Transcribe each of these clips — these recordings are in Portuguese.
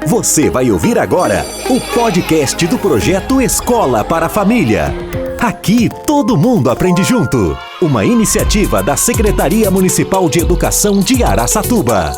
Você vai ouvir agora o podcast do projeto Escola para a Família. Aqui todo mundo aprende junto. Uma iniciativa da Secretaria Municipal de Educação de Araçatuba.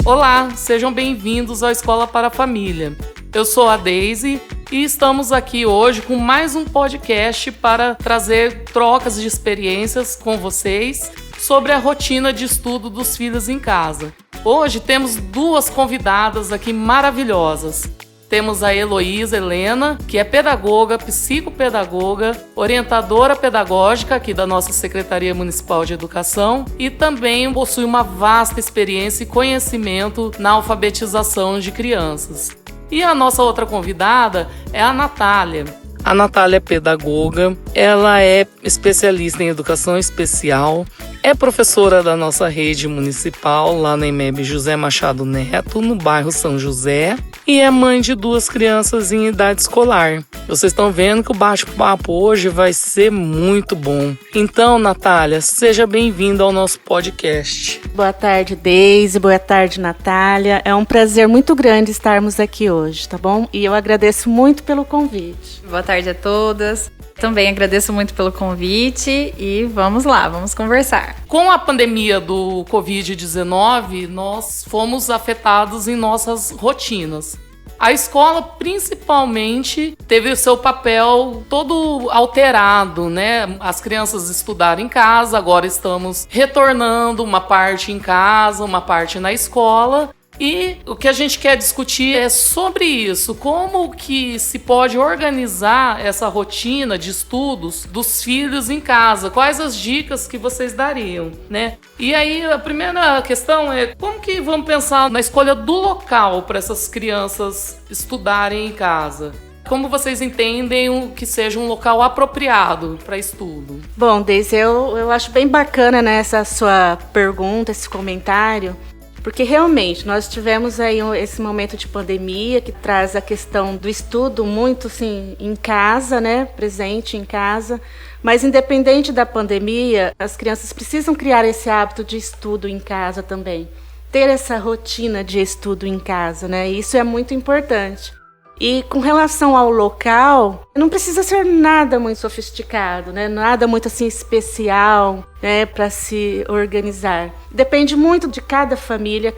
Olá, sejam bem-vindos ao Escola para a Família. Eu sou a Deise e estamos aqui hoje com mais um podcast para trazer trocas de experiências com vocês sobre a rotina de estudo dos filhos em casa. Hoje temos duas convidadas aqui maravilhosas. Temos a Heloísa Helena, que é pedagoga, psicopedagoga, orientadora pedagógica aqui da nossa Secretaria Municipal de Educação e também possui uma vasta experiência e conhecimento na alfabetização de crianças. E a nossa outra convidada é a Natália. A Natália é pedagoga, ela é especialista em educação especial, é professora da nossa rede municipal lá na EMEB José Machado Neto, no bairro São José, e é mãe de duas crianças em idade escolar. Vocês estão vendo que o bate-papo hoje vai ser muito bom. Então, Natália, seja bem-vinda ao nosso podcast. Boa tarde, Deise. Boa tarde, Natália. É um prazer muito grande estarmos aqui hoje, tá bom? E eu agradeço muito pelo convite. Boa tarde a todas. Também agradeço muito pelo convite e vamos lá, vamos conversar. Com a pandemia do Covid-19, nós fomos afetados em nossas rotinas. A escola, principalmente, teve o seu papel todo alterado, né? As crianças estudaram em casa, agora estamos retornando, uma parte em casa, uma parte na escola. E o que a gente quer discutir é sobre isso, como que se pode organizar essa rotina de estudos dos filhos em casa, quais as dicas que vocês dariam, né? E aí a primeira questão é como que vamos pensar na escolha do local para essas crianças estudarem em casa? Como vocês entendem que seja um local apropriado para estudo? Bom, Deise, eu acho bem bacana, né, essa sua pergunta, esse comentário. Porque realmente nós tivemos aí esse momento de pandemia que traz a questão do estudo muito assim, em casa, né? Presente em casa. Mas independente da pandemia, as crianças precisam criar esse hábito de estudo em casa também. Ter essa rotina de estudo em casa, né? Isso é muito importante. E com relação ao local, não precisa ser nada muito sofisticado, né? Nada muito assim especial, né, para se organizar. Depende muito de cada família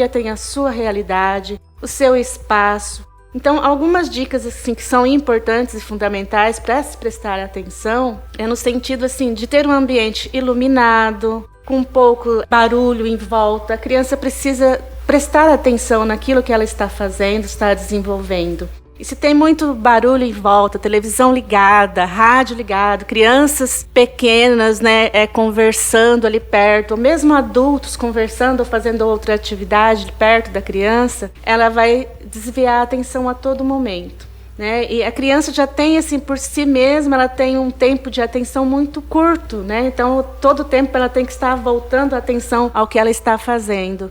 tem a sua realidade, o seu espaço. Então, algumas dicas assim que são importantes e fundamentais para se prestar atenção é no sentido assim de ter um ambiente iluminado, com um pouco barulho em volta. A criança precisa prestar atenção naquilo que ela está fazendo, está desenvolvendo. E se tem muito barulho em volta, televisão ligada, rádio ligado, crianças pequenas, né, conversando ali perto, ou mesmo adultos conversando ou fazendo outra atividade perto da criança, ela vai desviar a atenção a todo momento, né? E a criança já tem, assim, por si mesma, ela tem um tempo de atenção muito curto, né? Então, todo tempo ela tem que estar voltando a atenção ao que ela está fazendo.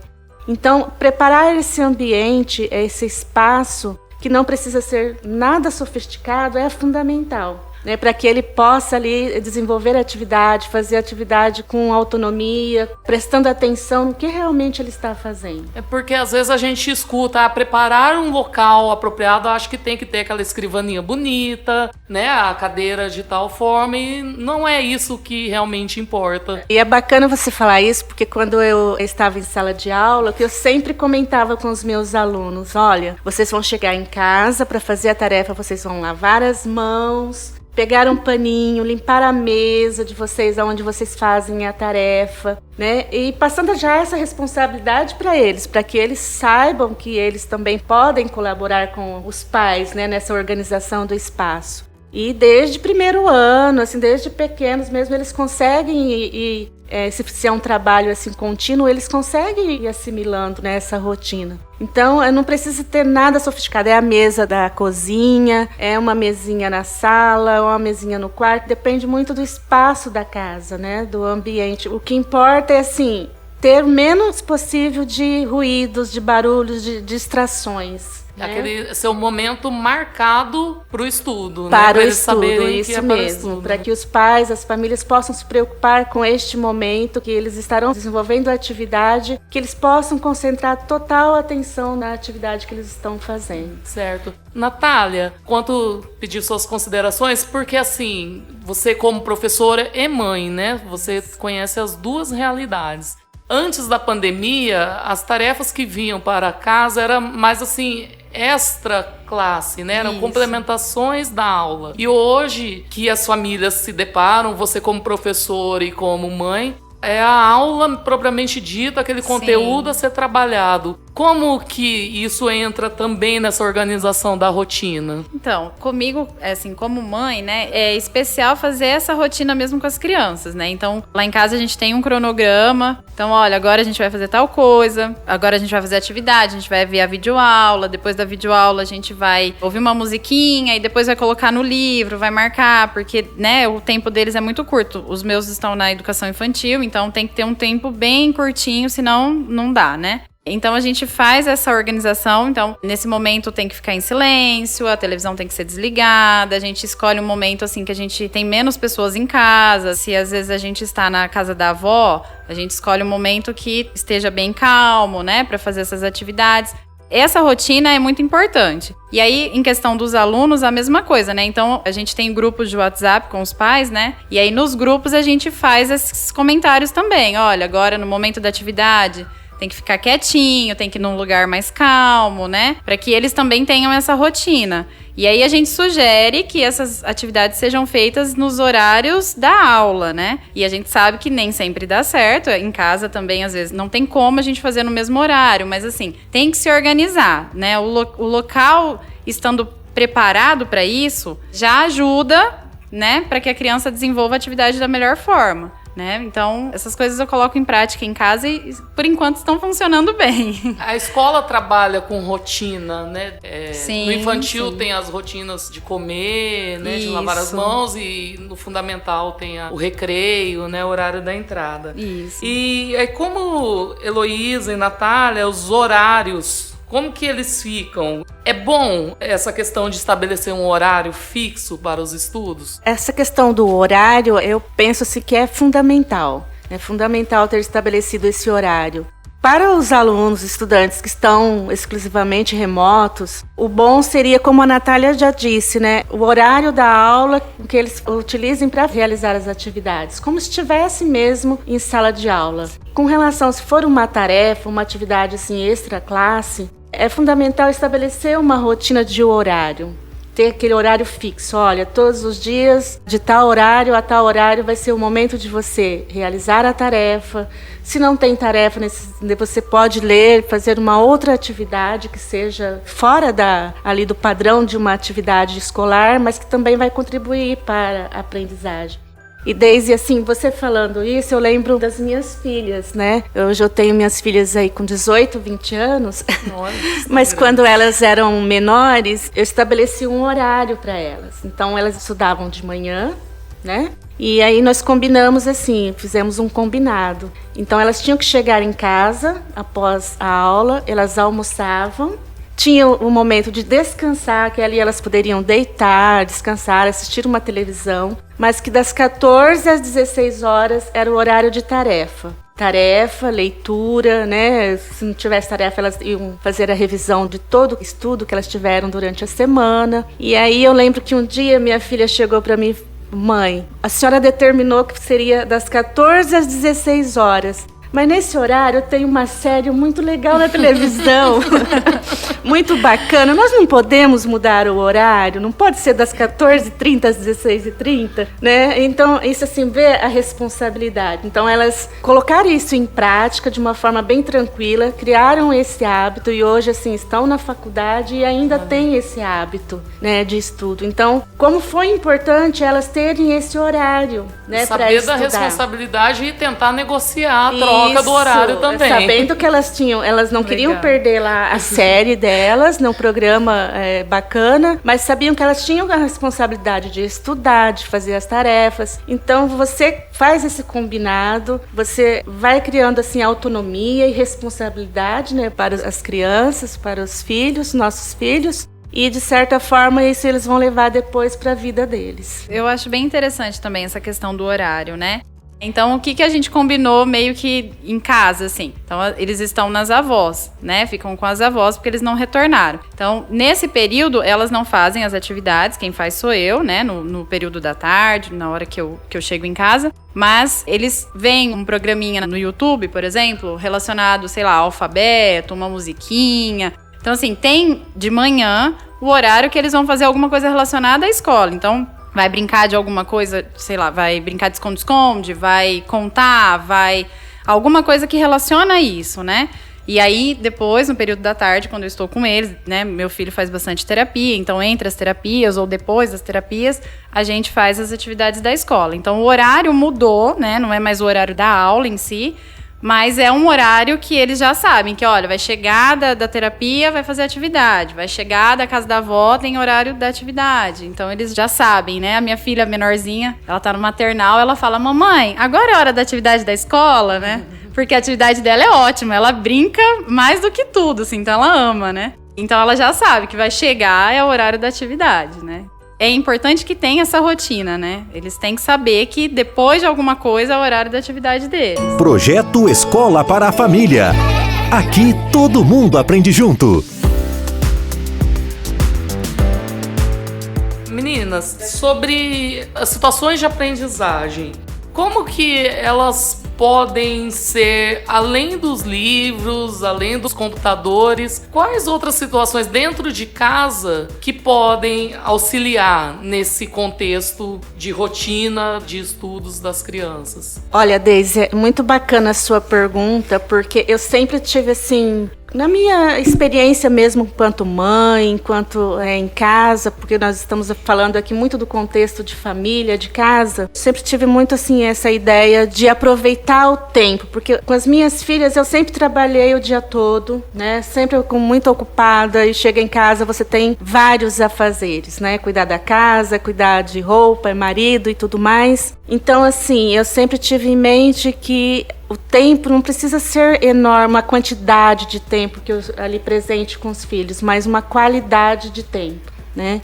Então, preparar esse ambiente, esse espaço, que não precisa ser nada sofisticado, é fundamental, né, para que ele possa ali desenvolver a atividade, fazer a atividade com autonomia, prestando atenção no que realmente ele está fazendo. É porque às vezes a gente escuta, preparar um local apropriado, acho que tem que ter aquela escrivaninha bonita, né, a cadeira de tal forma, e não é isso que realmente importa. E é bacana você falar isso, porque quando eu estava em sala de aula, que eu sempre comentava com os meus alunos, olha, vocês vão chegar em casa, para fazer a tarefa, vocês vão lavar as mãos, pegar um paninho, limpar a mesa de vocês, onde vocês fazem a tarefa, né? E passando já essa responsabilidade para eles, para que eles saibam que eles também podem colaborar com os pais, né, nessa organização do espaço. E desde primeiro ano, assim, desde pequenos mesmo, eles conseguem se é um trabalho assim contínuo, eles conseguem ir assimilando, né, essa rotina. Então, não precisa ter nada sofisticado. É a mesa da cozinha, é uma mesinha na sala, é uma mesinha no quarto. Depende muito do espaço da casa, né, do ambiente. O que importa é, assim, ter o menos possível de ruídos, de barulhos, de distrações. né? Aquele seu momento marcado para o estudo, para né? o estudo, isso mesmo, estudo, para que os pais, as famílias possam se preocupar com este momento, que eles estarão desenvolvendo a atividade, que eles possam concentrar total atenção na atividade que eles estão fazendo. Certo. Natália, quanto pedir suas considerações, porque assim, você como professora e mãe, né? Você conhece as duas realidades. Antes da pandemia, as tarefas que vinham para casa eram mais assim, extra classe, né? Eram complementações da aula. E hoje que as famílias se deparam, você como professora e como mãe, é a aula propriamente dita, aquele conteúdo a ser trabalhado. Como que isso entra também nessa organização da rotina? Então, comigo, assim, como mãe, né, é especial fazer essa rotina mesmo com as crianças, né? Então, lá em casa a gente tem um cronograma. Então, olha, agora a gente vai fazer tal coisa, agora a gente vai fazer atividade, a gente vai ver a videoaula, depois da videoaula a gente vai ouvir uma musiquinha e depois vai colocar no livro, vai marcar, porque, né, o tempo deles é muito curto. Os meus estão na educação infantil, então tem que ter um tempo bem curtinho, senão não dá, né? Então a gente faz essa organização, então nesse momento tem que ficar em silêncio, a televisão tem que ser desligada, a gente escolhe um momento assim que a gente tem menos pessoas em casa, se às vezes a gente está na casa da avó, a gente escolhe um momento que esteja bem calmo, né, para fazer essas atividades. Essa rotina é muito importante. E aí, em questão dos alunos, a mesma coisa, né? Então, a gente tem grupos de WhatsApp com os pais, né? E aí, nos grupos, a gente faz esses comentários também. Olha, agora no momento da atividade, tem que ficar quietinho, tem que ir num lugar mais calmo, né? Para que eles também tenham essa rotina. E aí a gente sugere que essas atividades sejam feitas nos horários da aula, né? E a gente sabe que nem sempre dá certo. Em casa também, às vezes, não tem como a gente fazer no mesmo horário. Mas assim, tem que se organizar, né? O local estando preparado para isso já ajuda, né? Para que a criança desenvolva a atividade da melhor forma. Né? Então, essas coisas eu coloco em prática em casa e, por enquanto, estão funcionando bem. A escola trabalha com rotina, né? Sim, no infantil tem as rotinas de comer, né? De lavar as mãos, e no fundamental tem o recreio, né? O horário da entrada. Isso. E aí, como Heloísa e Natália, os horários, como que eles ficam? É bom essa questão de estabelecer um horário fixo para os estudos? Essa questão do horário, eu penso assim, que é fundamental. É fundamental ter estabelecido esse horário. Para os alunos, estudantes que estão exclusivamente remotos, o bom seria, como a Natália já disse, né, o horário da aula que eles utilizem para realizar as atividades, como se estivesse mesmo em sala de aula. Com relação, se for uma tarefa, uma atividade assim, extra classe, é fundamental estabelecer uma rotina de horário. Ter aquele horário fixo, olha, todos os dias, de tal horário a tal horário, vai ser o momento de você realizar a tarefa. Se não tem tarefa, você pode ler, fazer uma outra atividade que seja fora ali do padrão de uma atividade escolar, mas que também vai contribuir para a aprendizagem. E Daisy, assim, você falando isso, eu lembro das minhas filhas, né? Hoje eu tenho minhas filhas aí com 18, 20 anos, mas quando elas eram menores, eu estabeleci um horário para elas. Então, elas estudavam de manhã, né? E aí nós combinamos assim, fizemos um combinado. Então, elas tinham que chegar em casa após a aula, elas almoçavam, tinha o momento de descansar, que ali elas poderiam deitar, descansar, assistir uma televisão, mas que das 14 às 16 horas era o horário de tarefa. Tarefa, leitura, né? Se não tivesse tarefa, elas iam fazer a revisão de todo o estudo que elas tiveram durante a semana. E aí eu lembro que um dia minha filha chegou para mim, mãe, a senhora determinou que seria das 14 às 16 horas. Mas nesse horário tem uma série muito legal na televisão, muito bacana. Nós não podemos mudar o horário, não pode ser das 14h30 às 16h30, né? Então, isso assim, vê a responsabilidade. Então, elas colocaram isso em prática de uma forma bem tranquila, criaram esse hábito e hoje, assim, estão na faculdade e ainda têm esse hábito, né, de estudo. Então, como foi importante elas terem esse horário, né, para estudar. Saber da responsabilidade e tentar negociar a troca troca do horário também. Sabendo que elas não queriam perder lá a série delas, num programa bacana, mas sabiam que elas tinham a responsabilidade de estudar, de fazer as tarefas. Então você faz esse combinado, você vai criando assim autonomia e responsabilidade, né, para as crianças, para os filhos, nossos filhos. E, de certa forma, isso eles vão levar depois para a vida deles. Eu acho bem interessante também essa questão do horário, né? Então, o que a gente combinou meio que em casa, assim? Então, eles estão nas avós, né? Ficam com as avós porque eles não retornaram. Então, nesse período, elas não fazem as atividades. Quem faz sou eu, né? No período da tarde, na hora que eu chego em casa. Mas eles veem um programinha no YouTube, por exemplo, relacionado, sei lá, ao alfabeto, uma musiquinha. Então, assim, tem de manhã o horário que eles vão fazer alguma coisa relacionada à escola. Então, vai brincar de alguma coisa, sei lá, vai brincar de esconde-esconde, vai contar, vai... alguma coisa que relaciona isso, né? E aí, depois, no período da tarde, quando eu estou com eles, né? Meu filho faz bastante terapia, então entre as terapias ou depois das terapias, a gente faz as atividades da escola. Então, o horário mudou, né? Não é mais o horário da aula em si, mas é um horário que eles já sabem que, olha, vai chegar da terapia, vai fazer atividade. Vai chegar da casa da avó, tem horário da atividade. Então, eles já sabem, né? A minha filha menorzinha, ela tá no maternal, ela fala, mamãe, agora é hora da atividade da escola, né? Porque a atividade dela é ótima, ela brinca mais do que tudo, assim, então ela ama, né? Então, ela já sabe que vai chegar, é o horário da atividade, né? É importante que tenha essa rotina, né? Eles têm que saber que depois de alguma coisa é o horário da atividade deles. Projeto Escola para a Família. Aqui todo mundo aprende junto. Meninas, sobre as situações de aprendizagem, como que elas podem ser, além dos livros, além dos computadores, quais outras situações dentro de casa que podem auxiliar nesse contexto de rotina de estudos das crianças? Olha, Deise, é muito bacana a sua pergunta, porque eu sempre tive assim... Na minha experiência mesmo enquanto mãe, enquanto em casa, porque nós estamos falando aqui muito do contexto de família, de casa, sempre tive muito assim essa ideia de aproveitar o tempo, porque com as minhas filhas eu sempre trabalhei o dia todo, né? Sempre muito ocupada, e chega em casa você tem vários afazeres, né? Cuidar da casa, cuidar de roupa, marido e tudo mais. Então assim, eu sempre tive em mente que o tempo não precisa ser enorme, a quantidade de tempo que eu ali presente com os filhos, mas uma qualidade de tempo, né?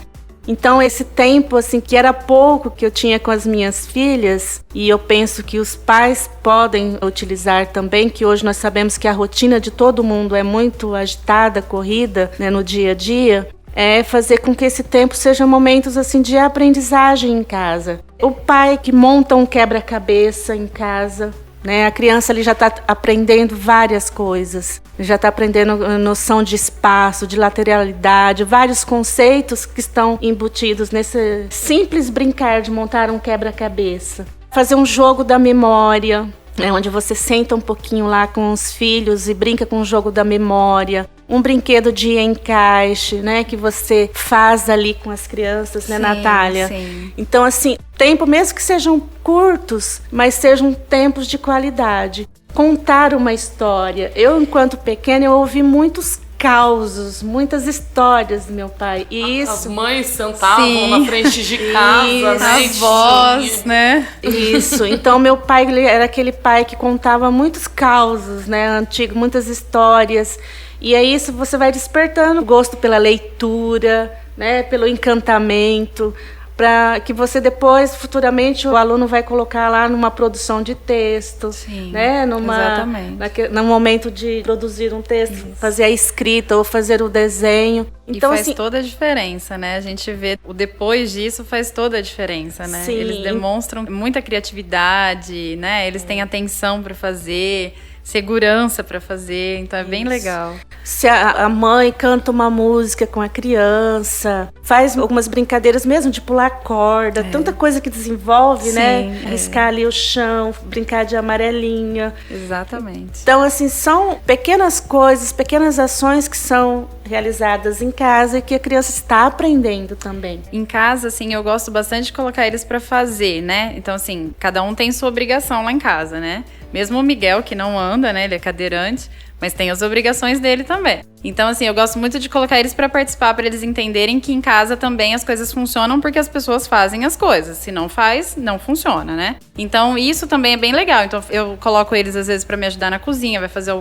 Então esse tempo assim que era pouco que eu tinha com as minhas filhas, e eu penso que os pais podem utilizar também, que hoje nós sabemos que a rotina de todo mundo é muito agitada, corrida, né, no dia a dia, é fazer com que esse tempo seja momentos assim de aprendizagem em casa. O pai que monta um quebra-cabeça em casa, né? A criança ali já está aprendendo várias coisas, já está aprendendo noção de espaço, de lateralidade, vários conceitos que estão embutidos nesse simples brincar de montar um quebra-cabeça. Fazer um jogo da memória, né? Onde você senta um pouquinho lá com os filhos e brinca com o jogo da memória. Um brinquedo de encaixe, né, que você faz ali com as crianças, né, sim, Natália? Sim. Então, assim, tempo mesmo que sejam curtos, mas sejam tempos de qualidade. Contar uma história. Eu, enquanto pequena, eu ouvi muitos causos, muitas histórias do meu pai. E isso, as mães sentavam na frente de casa, isso, né? As vós, né? Isso. Então, meu pai ele era aquele pai que contava muitos causos, né, antigos, muitas histórias. E é isso, você vai despertando o gosto pela leitura, né, pelo encantamento, para que você depois, futuramente, o aluno vai colocar lá numa produção de texto, sim, né, no momento de produzir um texto, isso, fazer a escrita ou fazer o desenho. Então, e faz assim, toda a diferença, né? A gente vê o depois disso faz toda a diferença, né? Sim. Eles demonstram muita criatividade, né? Eles têm atenção para fazer, segurança para fazer, então é bem legal. Se a mãe canta uma música com a criança, faz algumas brincadeiras mesmo de pular corda, tanta coisa que desenvolve, sim, né? Riscar ali o chão, brincar de amarelinha. Exatamente. Então, assim, são pequenas coisas, pequenas ações que são realizadas em casa e que a criança está aprendendo também. Em casa, assim, eu gosto bastante de colocar eles pra fazer, né? Então, assim, cada um tem sua obrigação lá em casa, né? Mesmo o Miguel, que não anda, né? Ele é cadeirante, mas tem as obrigações dele também. Então, assim, eu gosto muito de colocar eles pra participar, pra eles entenderem que em casa também as coisas funcionam porque as pessoas fazem as coisas. Se não faz, não funciona, né? Então, isso também é bem legal. Então, eu coloco eles, às vezes, pra me ajudar na cozinha. Vai fazer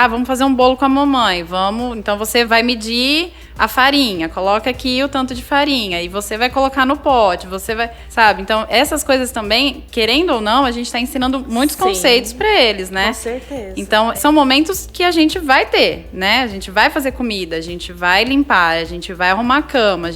vamos fazer um bolo com a mamãe. Vamos. Então, você vai medir a farinha. Coloca aqui o tanto de farinha. E você vai colocar no pote. Você vai... Sabe? Então, essas coisas também, querendo ou não, a gente tá ensinando muitos conceitos pra eles, né? Com certeza. Então, são momentos que a gente vai ter, né? A gente vai fazer comida, a gente vai limpar, a gente vai arrumar a cama,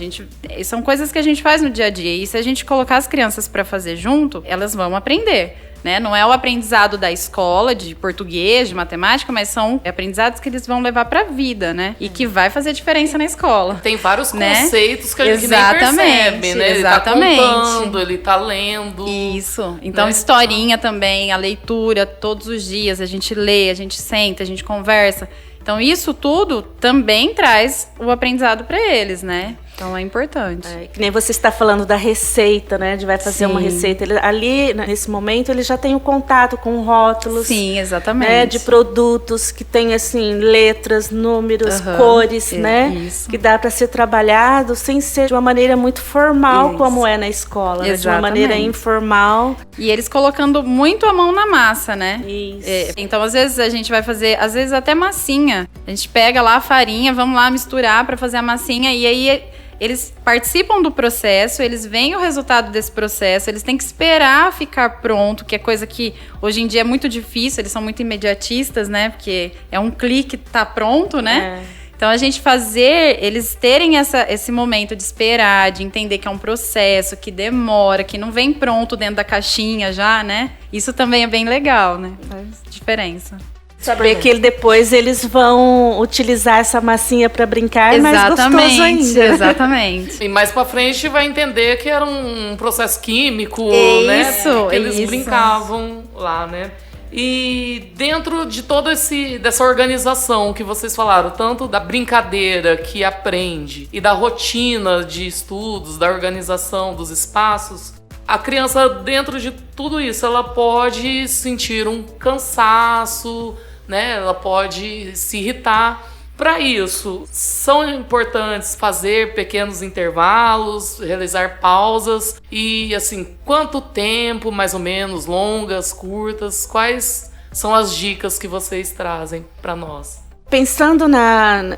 são coisas que a gente faz no dia a dia. E se a gente colocar as crianças para fazer junto, elas vão aprender. Né? Não é o aprendizado da escola, de português, de matemática, mas são aprendizados que eles vão levar para a vida, né? E que vai fazer diferença na escola. Tem vários né? conceitos que ele nem percebe, né? Exatamente. Ele tá contando, ele tá lendo. Isso. Então, né? Historinha também, a leitura, todos os dias, a gente lê, a gente senta, a gente conversa. Então, isso tudo também traz o aprendizado para eles, né? Então, é importante. Que nem você está falando da receita, né? De vai fazer uma receita. Ali, nesse momento, ele já tem o contato com rótulos. Sim, exatamente. Né? De produtos que tem, assim, letras, números, cores, né? Isso. Que dá para ser trabalhado sem ser de uma maneira muito formal, como é na escola. Né? De uma maneira informal. E eles colocando muito a mão na massa, né? Isso. Então, às vezes, a gente vai fazer, às vezes, até massinha. A gente pega lá a farinha, vamos lá misturar para fazer a massinha. E aí... Eles participam do processo, eles veem o resultado desse processo, eles têm que esperar ficar pronto, que é coisa que hoje em dia é muito difícil, eles são muito imediatistas, né? Porque é um clique, tá pronto, né? Então, a gente fazer, eles terem esse momento de esperar, de entender que é um processo, que demora, que não vem pronto dentro da caixinha já, né? Isso também é bem legal, né? Faz diferença. Saber que depois eles vão utilizar essa massinha para brincar é mais gostoso ainda. Exatamente. E mais pra frente vai entender que era um processo químico, né? Que eles brincavam lá, né? E dentro de toda dessa organização que vocês falaram, tanto da brincadeira que aprende e da rotina de estudos, da organização dos espaços, a criança, dentro de tudo isso, ela pode sentir um cansaço, né? Ela pode se irritar. Para isso, são importantes fazer pequenos intervalos, realizar pausas e, assim, quanto tempo, mais ou menos, longas, curtas, quais são as dicas que vocês trazem para nós? Pensando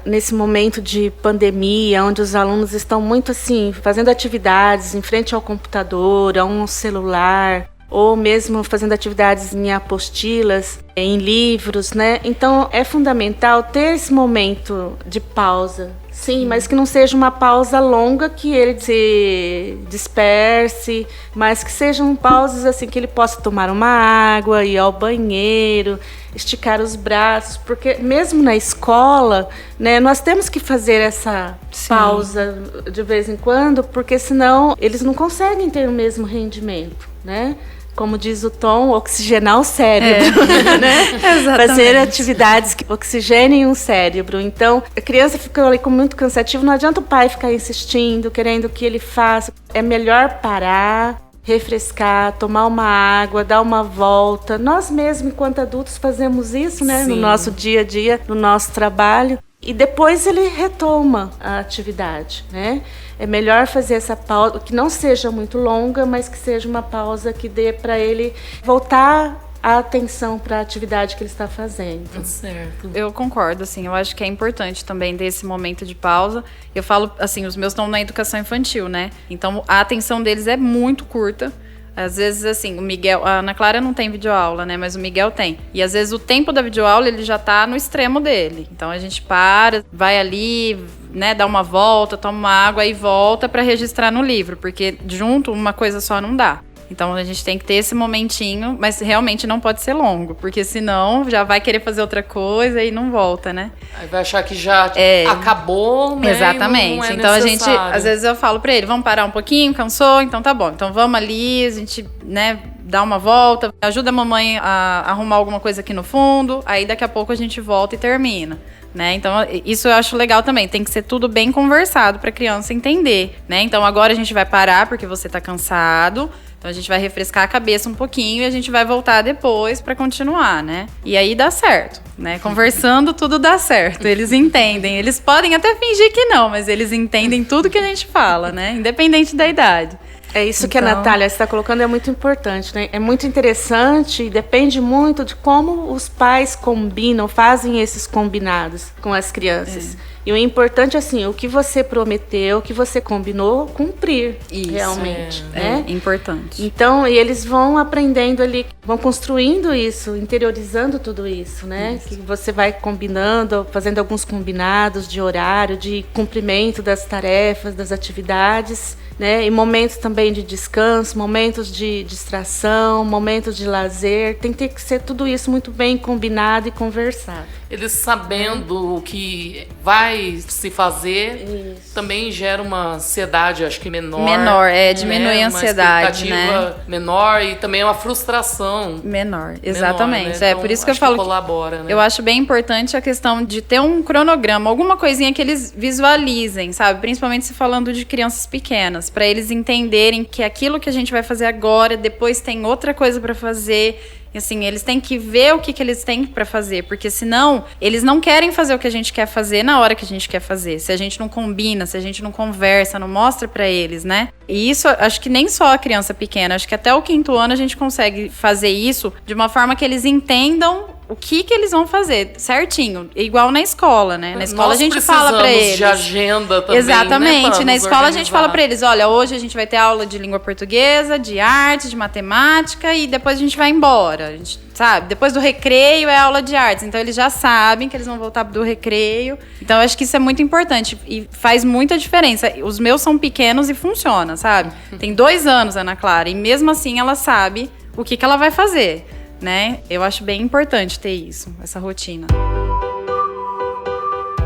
nesse momento de pandemia, onde os alunos estão muito assim, fazendo atividades em frente ao computador, a um celular, ou mesmo fazendo atividades em apostilas, em livros, né? Então é fundamental ter esse momento de pausa, sim, mas que não seja uma pausa longa que ele se disperse, mas que sejam pausas assim que ele possa tomar uma água, ir ao banheiro, esticar os braços, porque mesmo na escola, né, nós temos que fazer essa pausa de vez em quando, porque senão eles não conseguem ter o mesmo rendimento, né? Como diz o Tom, oxigenar o cérebro, né? Fazer atividades que oxigenem o cérebro. Então, a criança fica ali com muito cansativo, não adianta o pai ficar insistindo, querendo que ele faça. É melhor parar, refrescar, tomar uma água, dar uma volta. Nós mesmos, enquanto adultos, fazemos isso, né? No nosso dia a dia, no nosso trabalho. E depois ele retoma a atividade, né? É melhor fazer essa pausa, que não seja muito longa, mas que seja uma pausa que dê para ele voltar a atenção para a atividade que ele está fazendo. Certo. Eu concordo, assim, eu acho que é importante também desse momento de pausa. Eu falo, assim, os meus estão na educação infantil, né? Então, a atenção deles é muito curta. Às vezes, assim, o Miguel... A Ana Clara não tem videoaula, né? Mas o Miguel tem. E, às vezes, o tempo da videoaula, ele já tá no extremo dele. Então, a gente para, vai ali, né? Dá uma volta, toma uma água e volta para registrar no livro. Porque, junto, uma coisa só não dá. Então, a gente tem que ter esse momentinho, mas realmente não pode ser longo, porque senão já vai querer fazer outra coisa e não volta, né? Aí vai achar que já acabou, né? Exatamente. Não é então, a gente, necessário. às vezes eu falo pra ele, vamos parar um pouquinho, cansou? Então tá bom. Então vamos ali, a gente, né, dá uma volta, ajuda a mamãe a arrumar alguma coisa aqui no fundo, aí daqui a pouco a gente volta e termina. Né? Então, isso eu acho legal também. Tem que ser tudo bem conversado para a criança entender, né? Então, agora a gente vai parar porque você tá cansado. Então, a gente vai refrescar a cabeça um pouquinho e a gente vai voltar depois para continuar, né? E aí dá certo, né? Conversando, tudo dá certo. Eles entendem. Eles podem até fingir que não, mas eles entendem tudo que a gente fala, né? Independente da idade. É isso que a Natália está colocando, é muito importante, né? É muito interessante e depende muito de como os pais combinam, fazem esses combinados com as crianças. E o importante, assim, o que você prometeu, o que você combinou, cumprir. Isso, realmente. Né? É importante. Então, e eles vão aprendendo ali, vão construindo isso, interiorizando tudo isso, né? Isso. Que você vai combinando, fazendo alguns combinados de horário, de cumprimento das tarefas, das atividades, né? E momentos também de descanso, momentos de distração, momentos de lazer. Tem que ser tudo isso muito bem combinado e conversado. Eles sabendo o que vai se fazer, também gera uma ansiedade, acho que menor. Menor, diminui a ansiedade, uma expectativa menor e também uma frustração. Menor, exatamente. Menor, né? Então, por isso que eu falo colabora, né? Eu acho bem importante a questão de ter um cronograma, alguma coisinha que eles visualizem, sabe? Principalmente se falando de crianças pequenas, para eles entenderem que aquilo que a gente vai fazer agora, depois tem outra coisa para fazer. Assim, eles têm que ver o que eles têm para fazer, porque senão eles não querem fazer o que a gente quer fazer na hora que a gente quer fazer. Se a gente não combina, se a gente não conversa, não mostra para eles, né? E isso, acho que nem só a criança pequena, acho que até o 5º ano a gente consegue fazer isso de uma forma que eles entendam o que eles vão fazer certinho, igual na escola, né? Na escola a gente fala para eles. De agenda também. Exatamente. Né, na escola a gente fala para eles, olha, hoje a gente vai ter aula de língua portuguesa, de arte, de matemática e depois a gente vai embora. A gente, sabe? Depois do recreio é aula de artes. Então eles já sabem que eles vão voltar do recreio. Então eu acho que isso é muito importante e faz muita diferença. Os meus são pequenos e funciona, sabe? Tem 2 anos a Ana Clara e mesmo assim ela sabe o que ela vai fazer. Né? Eu acho bem importante ter isso, essa rotina.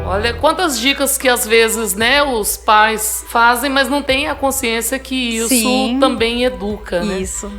Olha, quantas dicas que às vezes, né, os pais fazem, mas não têm a consciência que isso também educa, né? Isso.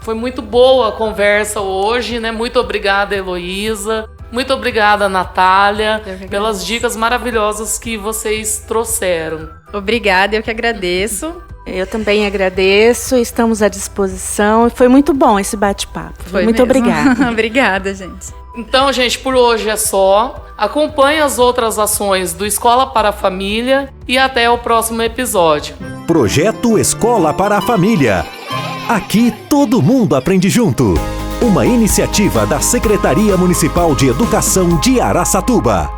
Foi muito boa a conversa hoje, né? Muito obrigada, Heloísa. Muito obrigada, Natália, pelas dicas maravilhosas que vocês trouxeram. Obrigada, eu que agradeço. Eu também agradeço, estamos à disposição. Foi muito bom esse bate-papo. Muito obrigada. Obrigada, gente. Então, gente, por hoje é só. Acompanhe as outras ações do Escola para a Família e até o próximo episódio. Projeto Escola para a Família. Aqui todo mundo aprende junto. Uma iniciativa da Secretaria Municipal de Educação de Araçatuba.